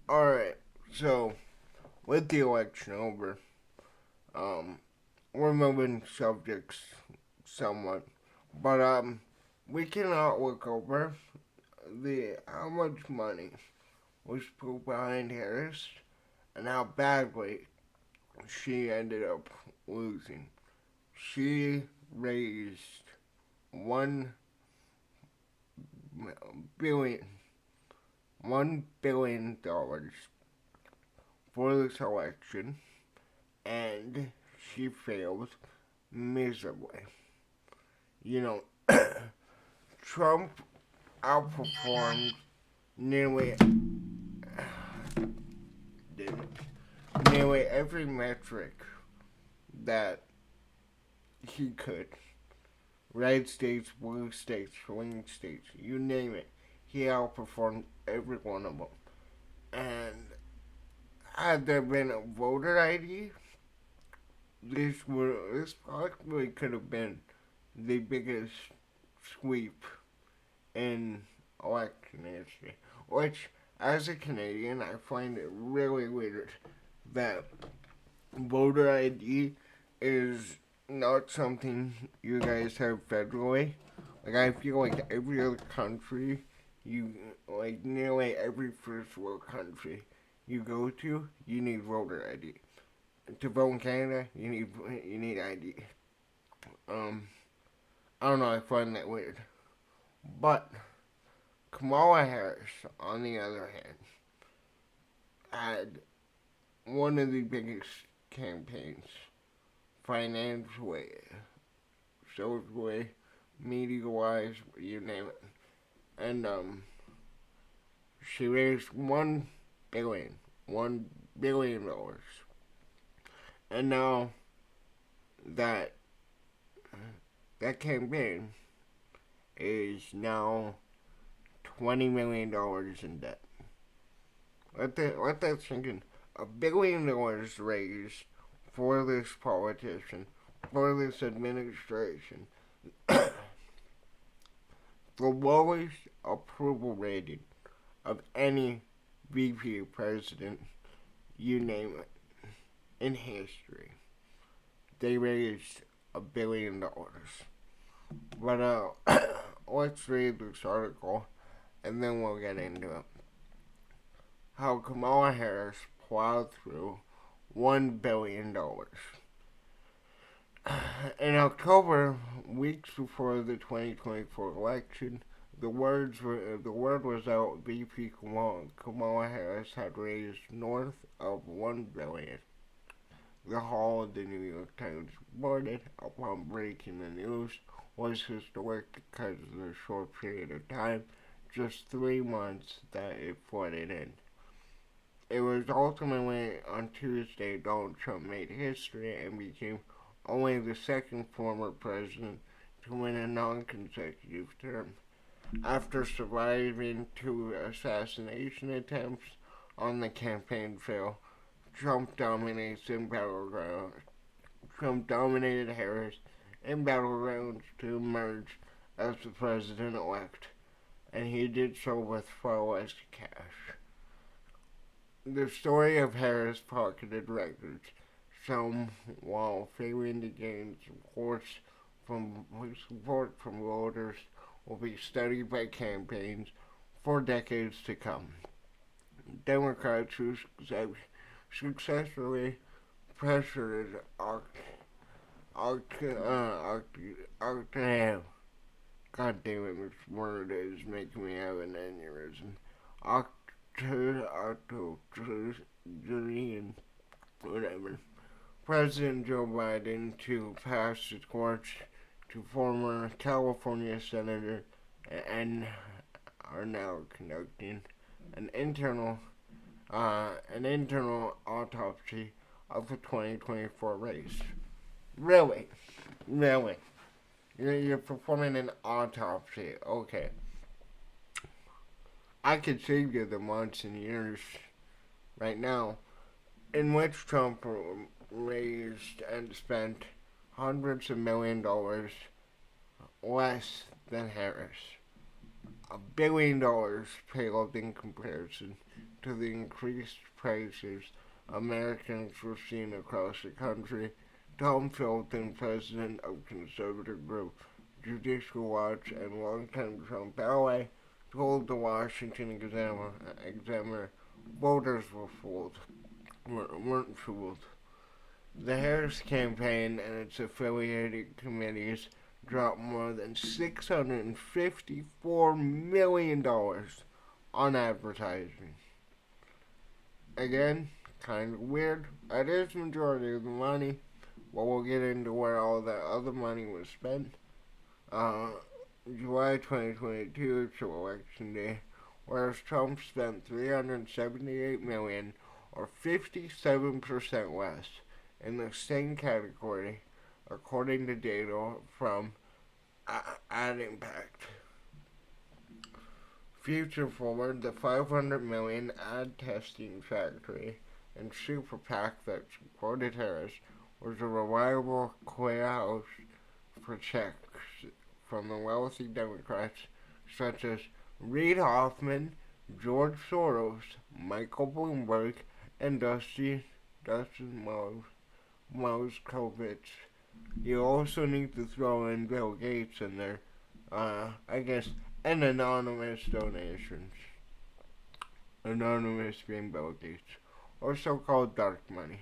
Alright, so with the election over, um, we're moving subjects somewhat, but we cannot look over the how much money was put behind Harris and how badly she ended up losing. She raised 1 billion $1 billion for this election, and she failed miserably. You know, Trump outperformed nearly nearly every metric that he could. Red states, blue states, swing states, you name it. He outperformed every one of them. And had there been a voter ID, this possibly could have been the biggest sweep in election history. Which, as a Canadian, I find it really weird that voter ID is not something you guys have federally. Like, I feel like every other country, nearly every first world country you go to, you need voter ID. To vote in Canada, you need ID. Um, I don't know. I find that weird. But Kamala Harris, on the other hand, had one of the biggest campaigns financially, socially, media-wise, you name it. And she raised $1 billion. And now that that campaign is now $20 million in debt. Let that sink in. $1 billion raised for this politician, for this administration, the lowest approval rating of any VP president, you name it, in history. They raised $1 billion. But let's read this article and then we'll get into it. How Kamala Harris plowed through $1 billion. In October, weeks before the 2024 election, the word was out. VP Kamala Harris had raised north of $1 billion. The haul, the New York Times reported upon breaking the news, was historic because of the short period of time, just 3 months, that it flooded in. It was ultimately on Tuesday Donald Trump made history and became only the second former president to win a non-consecutive term. After surviving two assassination attempts on the campaign trail, Trump dominates in battleground. Trump dominated Harris in battlegrounds to emerge as the president-elect, and he did so with far less cash. The story of Harris pocketed records, some while failing to gain support from voters, will be studied by campaigns for decades to come. Democrats who successfully pressured God damn it, this word is making me have an aneurysm. Octogenarian, whatever. President Joe Biden to pass the torch to former California Senator and are now conducting an internal autopsy of the 2024 race. Really? Really? You're performing an autopsy. Okay. I could save you the months and years right now in which Trump raised and spent hundreds of $1 million less than Harris. $1 billion paled in comparison to the increased prices Americans were seeing across the country. Tom Felton, president of conservative group Judicial Watch and longtime Trump ally, told the Washington Examiner voters weren't fooled. The Harris campaign and its affiliated committees dropped more than $654 million on advertising. Again, kind of weird. That is the majority of the money, but we'll get into where all that other money was spent. Uh, July 2022 to Election Day, whereas Trump spent $378 million, or 57% less, in the same category, according to data from Ad Impact. Future Forward, the 500 million ad testing factory and super PAC that supported Harris, was a reliable clearhouse for checks from the wealthy Democrats such as Reid Hoffman, George Soros, Michael Bloomberg, and Dustin Moskovitz. You also need to throw in Bill Gates in there, I guess, and anonymous donations. Anonymous being Bill Gates, or so-called dark money,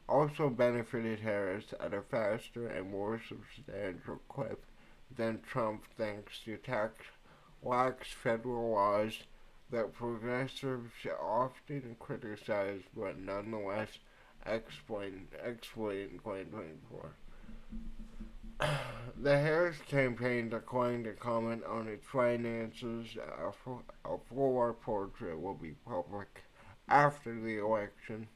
also benefited Harris at a faster and more substantial clip than Trump thanks to tax lax federal laws that progressives often criticize but nonetheless exploit in 2024. The Harris campaign declined to comment on its finances. A full portrait will be public after the election,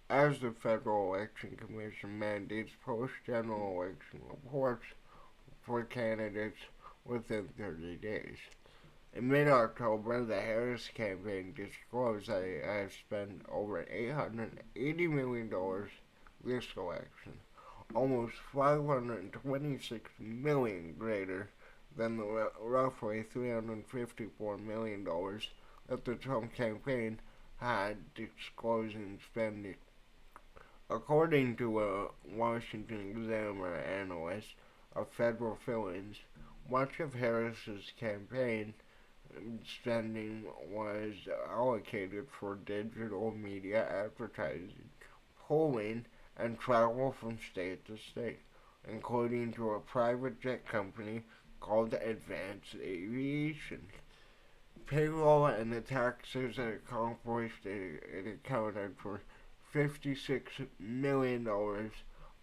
as the Federal Election Commission mandates post-general election reports for candidates within 30 days. In mid-October, the Harris campaign disclosed that it has spent over $880 million this election, almost $526 million greater than the roughly $354 million that the Trump campaign had disclosed in spending. According to a Washington Examiner analyst of federal fillings, much of Harris's campaign spending was allocated for digital media advertising, polling, and travel from state to state, including to a private jet company called Advanced Aviation. Payroll and the taxes it accomplished, it accounted for $56 million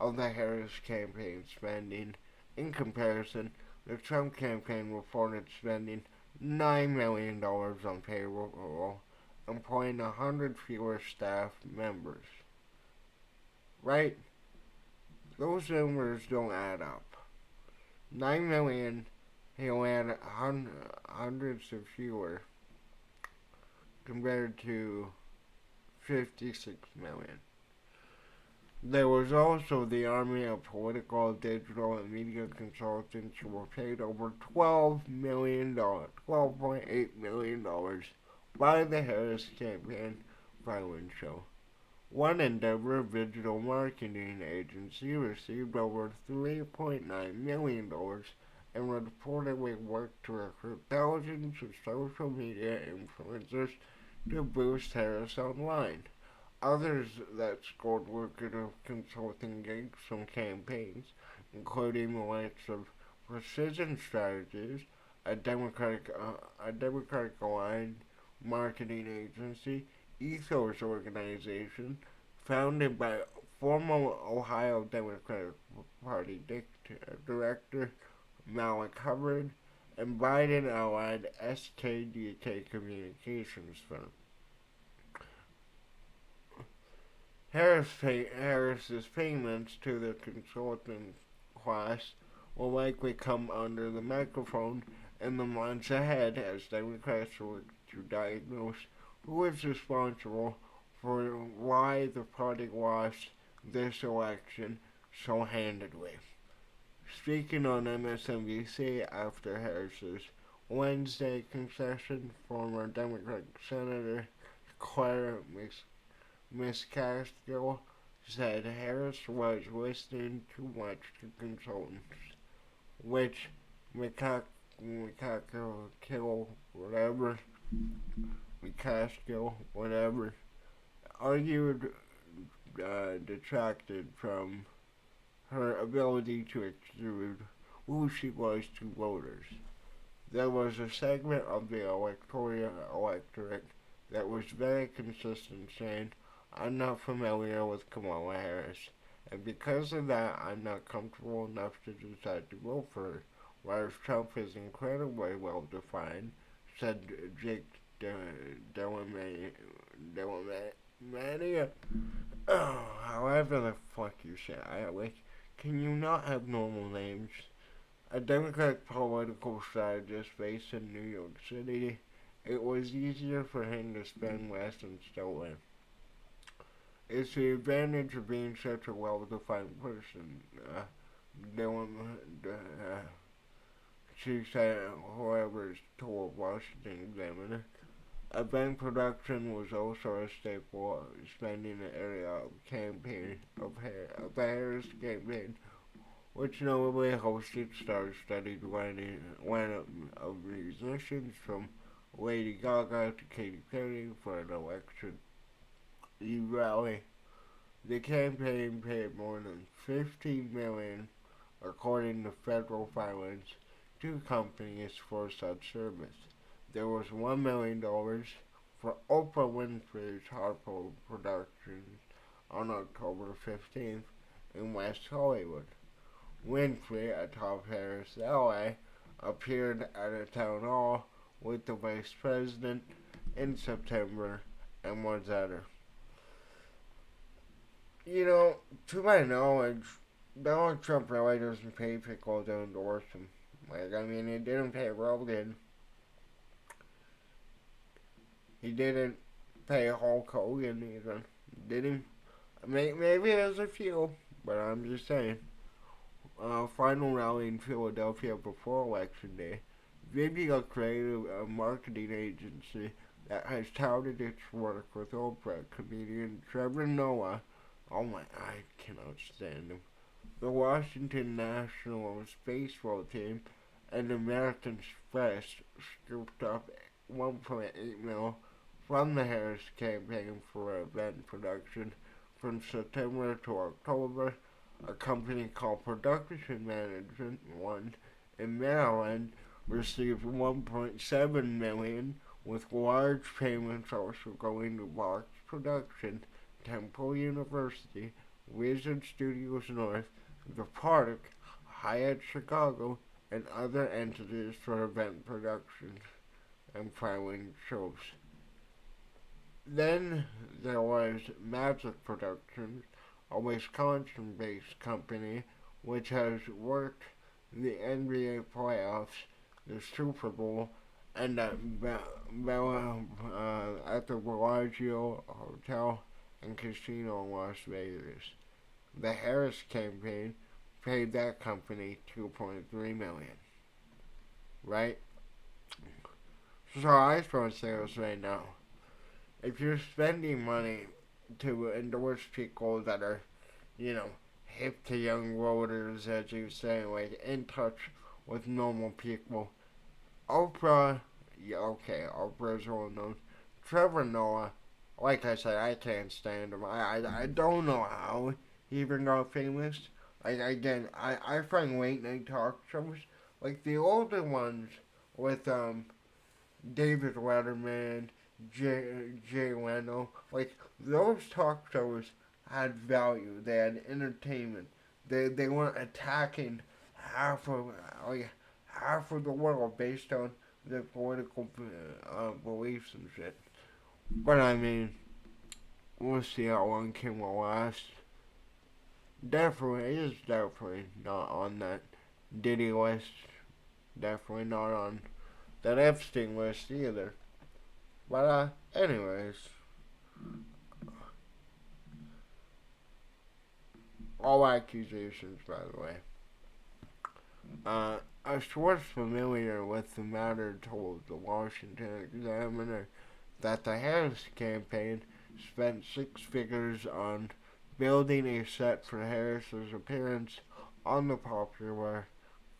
of the Harris campaign spending. In comparison, the Trump campaign reported spending $9 million on payroll, employing 100 fewer staff members. Right? Those numbers don't add up. 9 million, he'll add hundreds of fewer compared to 56 million. There was also the army of political, digital, and media consultants who were paid over $12.8 million by the Harris campaign filing show. One Endeavor digital marketing agency received over $3.9 million and reportedly worked to recruit thousands of social media influencers to boost Harris online. Others that scored lucrative consulting gigs from campaigns, including the likes of Precision Strategies, a Democratic aligned marketing agency, Ethos Organization, founded by former Ohio Democratic Party Director Malik Hubbard, and Biden-allied SKDK Communications firm. Harris's payments to the consultant class will likely come under the microphone in the months ahead as Democrats look to diagnose who is responsible for why the party lost this election so handedly. Speaking on MSNBC after Harris's Wednesday concession, former Democratic Senator Claire McCaskill said Harris was listening too much to consultants, which McCaskill, whatever, argued detracted from her ability to exude who she was to voters. There was a segment of the electorate that was very consistent saying, I'm not familiar with Kamala Harris, and because of that, I'm not comfortable enough to decide to vote for her. Whereas Trump is incredibly well defined, said Jake Delamania. Oh, however the fuck you say it, like, can you not have normal names? A Democratic political strategist based in New York City, it was easier for him to spend less and still win. It's the advantage of being such a well-defined person. She said, whoever told Washington Examiner. Event production was also a staple, spending the area of the Harris campaign, which notably hosted star-studded lineup of musicians from Lady Gaga to Katy Perry for an election rally. The campaign paid more than $15 million, according to federal filings, to companies for such service. There was $1 million for Oprah Winfrey's Harpo Productions on October 15th in West Hollywood. Winfrey, atop Harris LA, appeared at a town hall with the vice president in September and was at her. You know, to my knowledge, Donald Trump really doesn't pay people to endorse him. Like, I mean, he didn't pay Rogan. He didn't pay Hulk Hogan either. Did he? Maybe there's a few, but I'm just saying. Final rally in Philadelphia before Election Day. Vimeo created a marketing agency that has touted its work with Oprah comedian Trevor Noah. Oh my, I cannot stand him. The Washington Nationals baseball team and American Express scooped up 1.8 mil from the Harris campaign for event production from September to October. A company called Production Management One in Maryland received 1.7 million, with large payments also going to Vox Production, Temple University, Wizard Studios North, The Park, Hyatt Chicago, and other entities for event productions and filing shows. Then there was Magic Productions, a Wisconsin-based company which has worked the NBA playoffs, the Super Bowl, and at the Bellagio Hotel and Casino in Las Vegas. The Harris campaign paid that company $2.3 million. Right? So I suppose say this right now. If you're spending money to endorse people that are, hip to young voters, as you say, like in touch with normal people, Oprah, yeah, okay, Oprah's well known. Trevor Noah, like I said, I can't stand him. I don't know how he even got famous. Like, again, I find late night talk shows, like the older ones with, David Letterman, Jay Leno, like, those talk shows had value. They had entertainment. They weren't attacking half of, half of the world based on their political beliefs and shit. But I mean, we'll see how long Kim will last. Definitely not on that Diddy list. Definitely not on that Epstein list either. But anyways, all accusations, by the way. A source familiar with the matter told the Washington Examiner that the Harris campaign spent six figures on building a set for Harris's appearance on the popular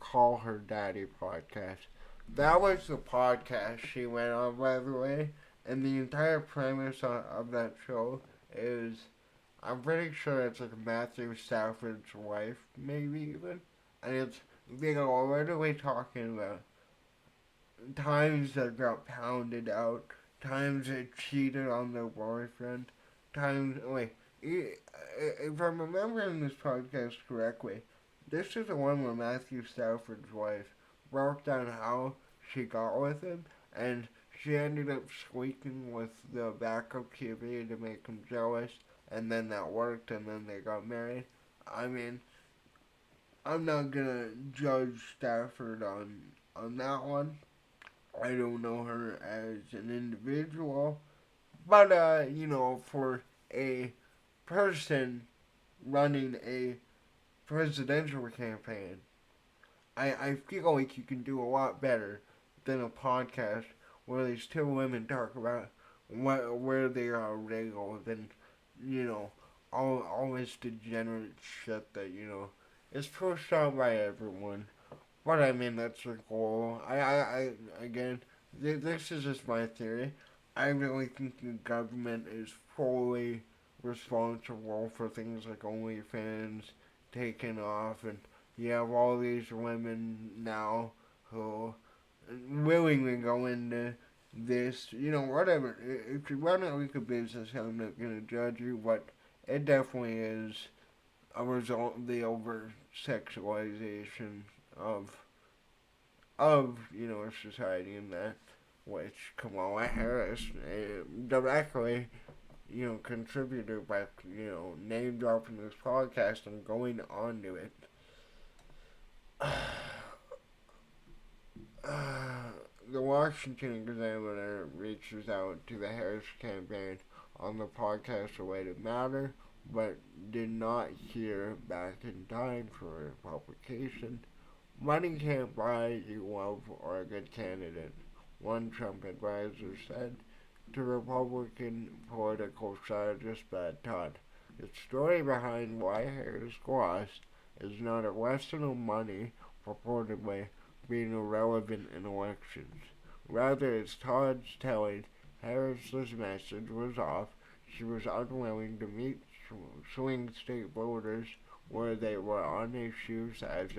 Call Her Daddy podcast. That was the podcast she went on, by the way, and the entire premise of that show is I'm pretty sure it's like Matthew Stafford's wife, maybe even, and it's they are literally talking about times that got pounded out, times they cheated on their boyfriend, times like if I'm remembering this podcast correctly, this is the one where Matthew Stafford's wife broke down how she got with him, and she ended up squeaking with the backup TV to make him jealous, and then that worked, and then they got married. I mean, I'm not gonna judge Stafford on that one. I don't know her as an individual, but for a person running a presidential campaign, I feel like you can do a lot better than a podcast where these two women talk about where they are legal than all this degenerate shit that is pushed out by everyone. But I mean, that's the goal. Again, this is just my theory. I really think the government is fully responsible for things like OnlyFans taking off, and you have all these women now who willingly go into this, whatever. If you run it like a business, I'm not going to judge you, but it definitely is a result of the over sexualization of our society, and that which Kamala Harris directly contributed by name dropping this podcast and going on to it. The Washington Examiner reaches out to the Harris campaign on the podcast related matter, but did not hear back in time for a publication. Money can't buy you love or a good candidate, one Trump advisor said to Republican political strategist Brad Todd. The story behind why Harris lost is not a lesson of money purportedly being irrelevant in elections. Rather, it's Todd's telling Harris's message was off. She was unwilling to meet swing state voters where they were on issues such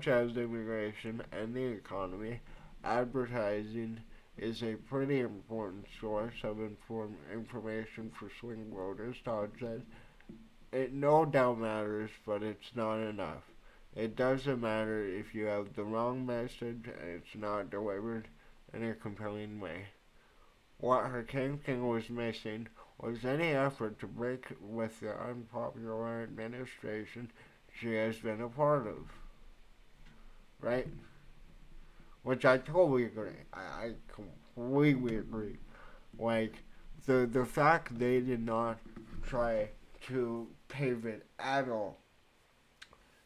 as immigration and the economy. Advertising is a pretty important source of information for swing voters, Todd said. It no doubt matters, but it's not enough. It doesn't matter if you have the wrong message and it's not delivered in a compelling way. What her campaign was missing was any effort to break with the unpopular administration she has been a part of. Right? Which I totally agree. I completely agree. Like, the fact they did not try to pave it at all.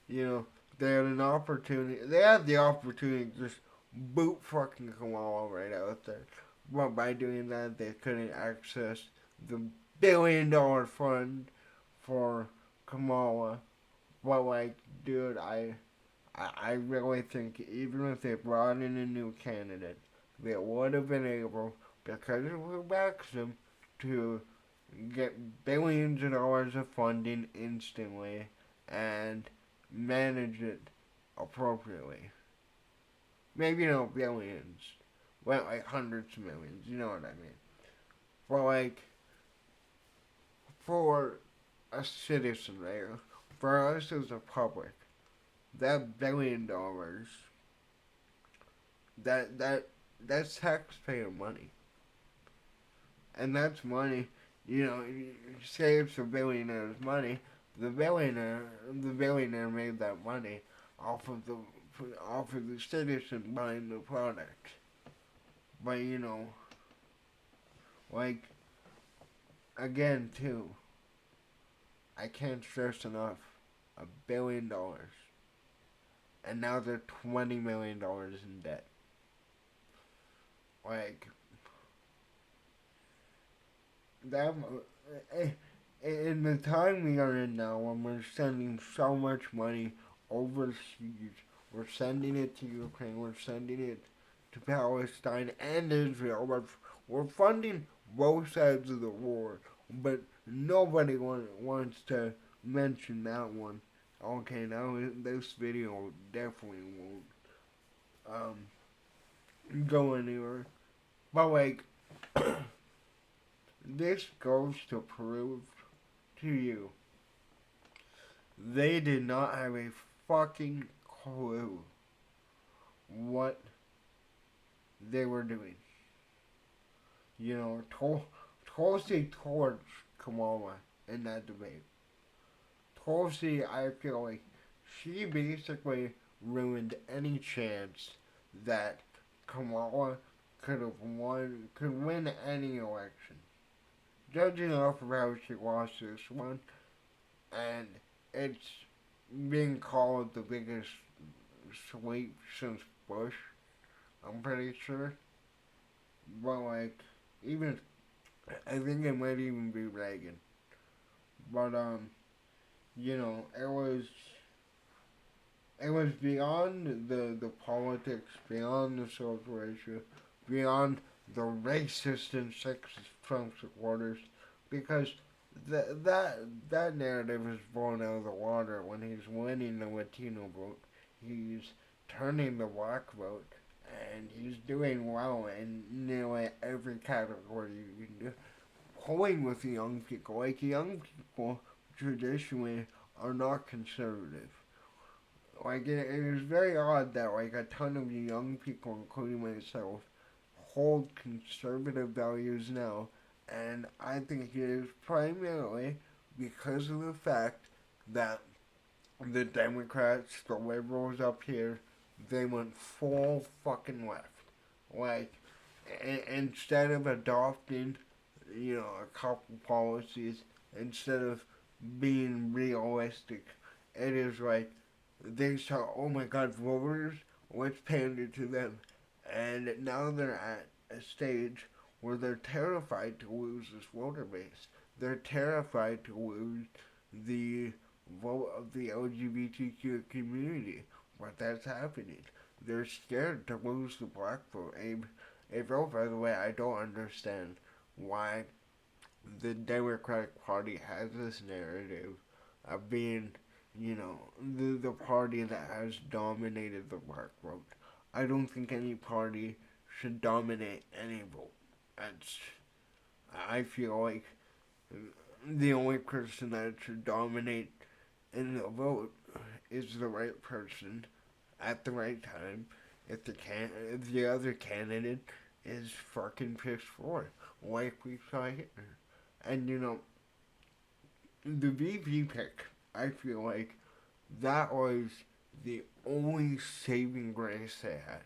They had an opportunity. They had the opportunity to just boot fucking Kamala right out there. But by doing that, they couldn't access the $1 billion fund for Kamala. But like, dude, I really think even if they brought in a new candidate, they would have been able, because of who backs them, to get billions of dollars of funding instantly and manage it appropriately. Maybe not billions, but like hundreds of millions, you know what I mean? For like, for a citizen there, for us as a public, that $1 billion, that's taxpayer money, and that's money. Say it's a billionaire's money. The billionaire made that money off of the citizen buying the product. But like again too, I can't stress enough, $1 billion, and now they're $20 million in debt. Like that. In the time we are in now, when we're sending so much money overseas, we're sending it to Ukraine, we're sending it to Palestine and Israel. We're funding both sides of the war, but nobody wants to mention that one. Okay, now this video definitely won't go anywhere. But like, this goes to prove to you, they did not have a fucking clue what they were doing. You know, Tulsi torched Kamala in that debate. Tulsi, I feel like she basically ruined any chance that Kamala could win any election. Judging off of how she lost this one, and it's being called the biggest sweep since Bush, I'm pretty sure. But like, even I think it might even be Reagan. But you know, it was beyond the politics, beyond the social issue, beyond the racist and sexist Trump supporters, because that narrative is blown out of the water when he's winning the Latino vote. He's turning the black vote, and he's doing well in nearly every category you can do. Pulling with the young people, like young people traditionally are not conservative. Like it is very odd that like a ton of young people, including myself, hold conservative values now, and I think it is primarily because of the fact that the Democrats, the liberals up here, they went full fucking left. Like instead of adopting, you know, a couple policies, instead of being realistic, it is like they saw, oh my god, voters, let's pander to them. And now they're at a stage where they're terrified to lose this voter base. They're terrified to lose the vote of the LGBTQ community. But that's happening. They're scared to lose the black vote. A vote, by the way, I don't understand why the Democratic Party has this narrative of being, you know, the party that has dominated the black vote. I don't think any party should dominate any vote. That's, I feel like the only person that should dominate in the vote is the right person at the right time. If the other candidate is fucking pissed for, like we saw here. And you know, the VP pick, I feel like that was the only saving grace they had.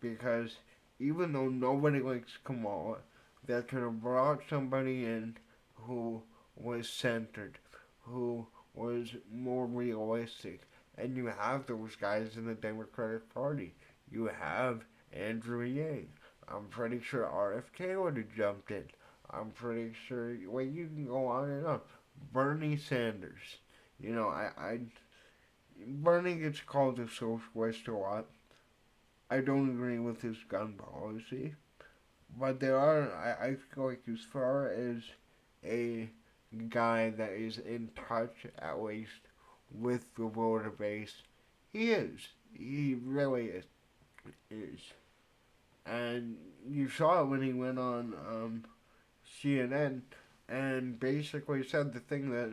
Because even though nobody likes Kamala, they could have brought somebody in who was centered, who was more realistic. And you have those guys in the Democratic Party. You have Andrew Yang. I'm pretty sure RFK would have jumped in. I'm pretty sure. Well, you can go on and on. Bernie Sanders. You know, Bernie gets called a socialist a lot. I don't agree with his gun policy, but there are. I feel like as far as a guy that is in touch at least with the voter base, he is. He really is. And you saw it when he went on CNN and basically said the thing that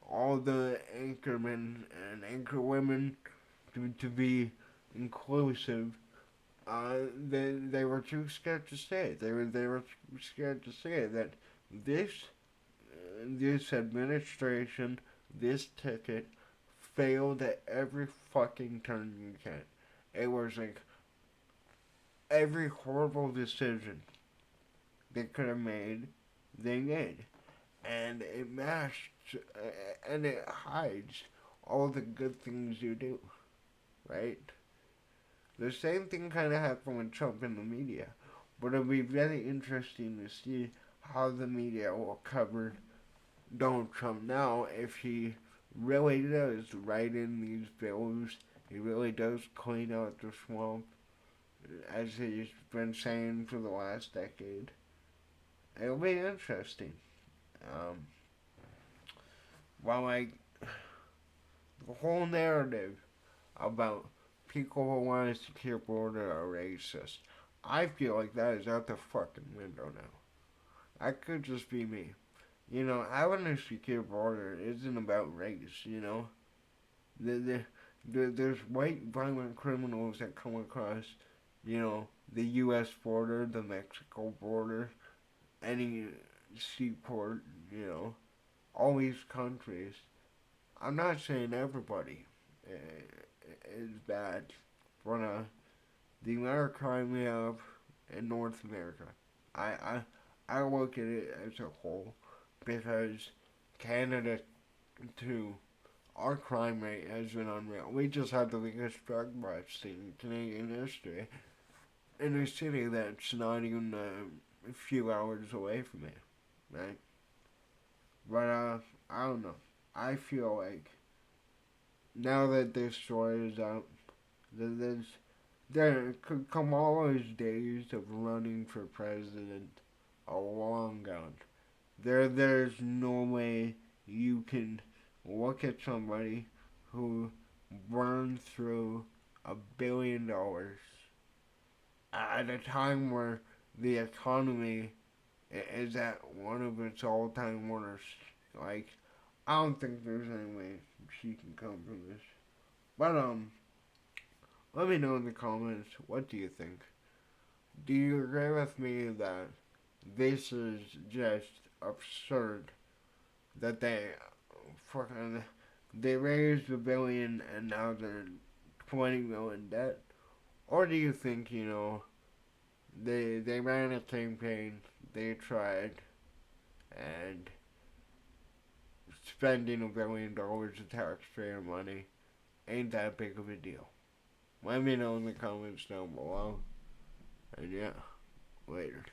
all the anchormen and anchorwomen to be inclusive, they were too scared to say it. They were scared to say it, that this this administration, this ticket, failed at every fucking turn you can. It was like every horrible decision they could have made, they made. And it masks and it hides all the good things you do, right? The same thing kind of happened with Trump in the media. But it'll be very interesting to see how the media will cover Donald Trump now if he really does write in these bills. He really does clean out the swamp, as he's been saying for the last decade. It'll be interesting. Um, while like the whole narrative about people who want a secure border are racist, I feel like that is out the fucking window now. That could just be me. Having a secure border isn't about race, The, there's white violent criminals that come across, the U.S. border, the Mexico border, any seaport, all these countries. I'm not saying everybody is bad, but the amount of crime we have in North America, I, I, I look at it as a whole because Canada, too, our crime rate has been unreal. We just had the biggest drug bust in Canadian history in a city that's not even a few hours away from it, right? But I don't know. I feel like now that this story is out, that there could come all those days of running for president are long gone. There's no way you can look at somebody who burned through $1 billion at a time where the economy is at one of its all-time worst. Like, I don't think there's any way she can come from this. But let me know in the comments, what do you think? Do you agree with me that this is just absurd that fucking they raised $1 billion and now they're 20 million debt? Or do you think, they ran a campaign, they tried, and spending $1 billion of taxpayer money ain't that big of a deal? Let me know in the comments down below. And yeah, later.